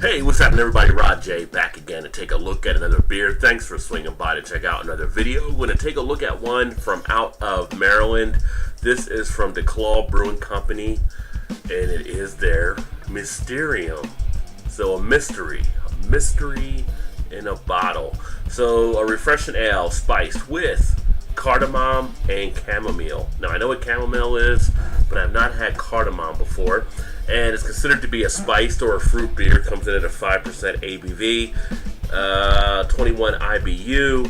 Hey, what's happening everybody? Rod J back again to take a look at another beer. Thanks for swinging by to check out another video. We're going to take a look at one from out of Maryland. This is from DuClaw Brewing Company, and it is their Mysterium. So a mystery in a bottle. So a refreshing ale spiced with cardamom and chamomile. Now I know what chamomile is, but I've not had cardamom before. And it's considered to be a spiced or a fruit beer. Comes in at a 5% ABV, 21 IBU,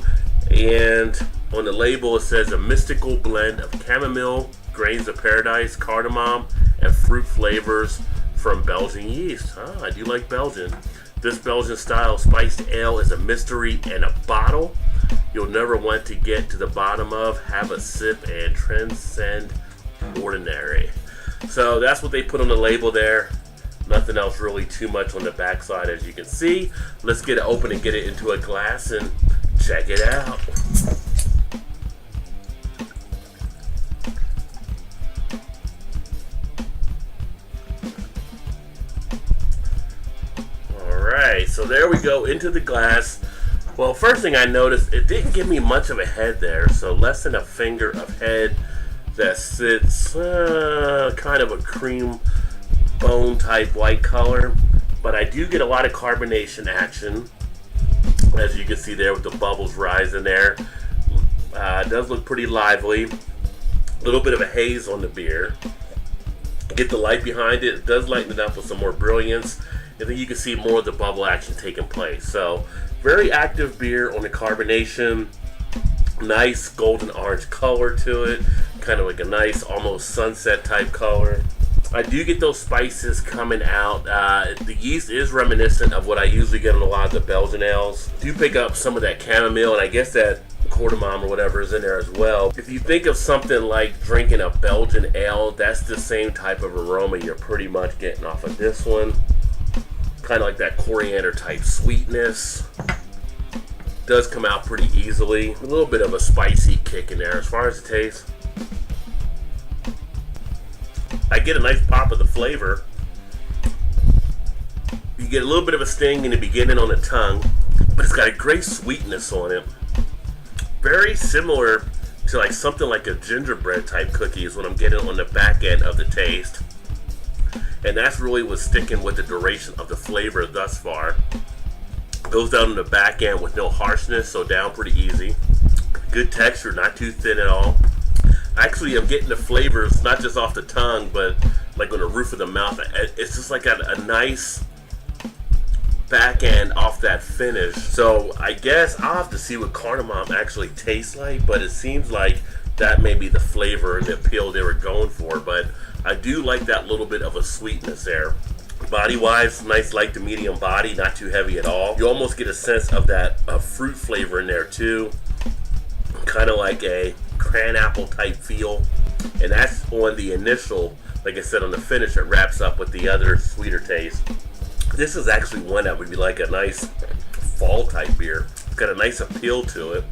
and on the label it says a mystical blend of chamomile, grains of paradise, cardamom, and fruit flavors from Belgian yeast. I do like Belgian. This Belgian style spiced ale is a mystery in a bottle. You'll never want to get to the bottom of, have a sip, and transcend ordinary. So that's what they put on the label there. Nothing else really too much on the backside, as you can see. Let's get it open and get it into a glass and check it out. Alright, so there we go into the glass. Well, first thing I noticed, it didn't give me much of a head there, so less than a finger of head that sits kind of a cream bone type white color, but I do get a lot of carbonation action, as you can see there with the bubbles rising there. It does look pretty lively. A little bit of a haze on the beer. Get the light behind it. It does lighten it up with some more brilliance, and then you can see more of the bubble action taking place. So very active beer on the carbonation. Nice golden orange color to it, kind of like a nice almost sunset type color. I do get those spices coming out. The yeast is reminiscent of what I usually get on a lot of the Belgian ales. Do pick up some of that chamomile, and I guess that cardamom or whatever is in there as well. If you think of something like drinking a Belgian ale, that's the same type of aroma you're pretty much getting off of this one. Kind of like that coriander type sweetness. Does come out pretty easily. A little bit of a spicy kick in there. As far as the taste, I get a nice pop of the flavor. You get a little bit of a sting in the beginning on the tongue, but it's got a great sweetness on it. Very similar to like something like a gingerbread type cookie is what I'm getting on the back end of the taste. And that's really what's sticking with the duration of the flavor thus far. Goes down in the back end with no harshness, so down pretty easy. Good texture, not too thin at all. Actually, I'm getting the flavors not just off the tongue, but like on the roof of the mouth. It's just like a nice back end off that finish. So I guess I'll have to see what cardamom actually tastes like, but it seems like that may be the flavor and the appeal they were going for. But I do like that little bit of a sweetness there. Body wise, nice light to medium body, not too heavy at all. You almost get a sense of that fruit flavor in there too, kind of like a cran apple type feel, and that's on the initial. Like I said, on the finish it wraps up with the other sweeter taste. This is actually one that would be like a nice fall type beer. It's got a nice appeal to it.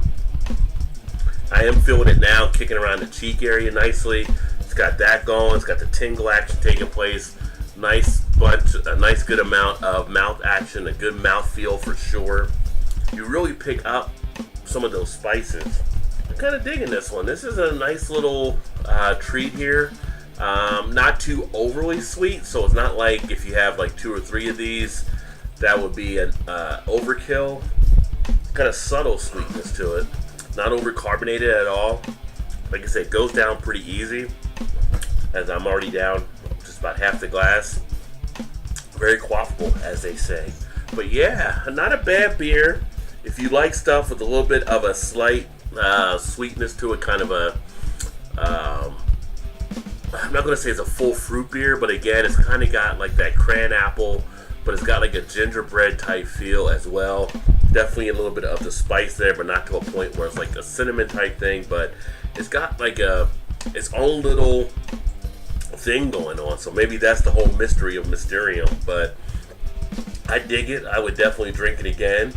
I am feeling it now, kicking around the cheek area nicely. It's got that going. It's got the tingle action taking place. Nice bunch, a nice good amount of mouth action, a good mouth feel for sure. You really pick up some of those spices. I'm kind of digging this one. This is a nice little treat here. Not too overly sweet, so it's not like if you have like 2 or 3 of these, that would be an overkill. Kind of subtle sweetness to it. Not over carbonated at all. Like I said, it goes down pretty easy, as I'm already down about half the glass. Very quaffable, as they say. But yeah, not a bad beer. If you like stuff with a little bit of a slight sweetness to it, kind of a I'm not going to say it's a full fruit beer, but again, it's kind of got like that cran apple, but it's got like a gingerbread type feel as well. Definitely a little bit of the spice there, but not to a point where it's like a cinnamon type thing, but it's got like its own little thing going on, so maybe that's the whole mystery of Mysterium. But I dig it. I would definitely drink it again.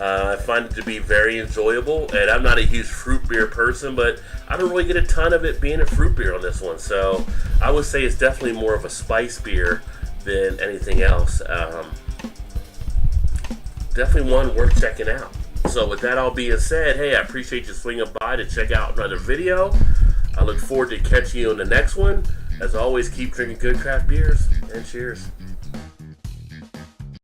I find it to be very enjoyable, and I'm not a huge fruit beer person, but I don't really get a ton of it being a fruit beer on this one, so I would say it's definitely more of a spice beer than anything else. definitely one worth checking out. So with that all being said, hey, I appreciate you swinging by to check out another video. I look forward to catching you on the next one. As always, keep drinking good craft beers, and cheers.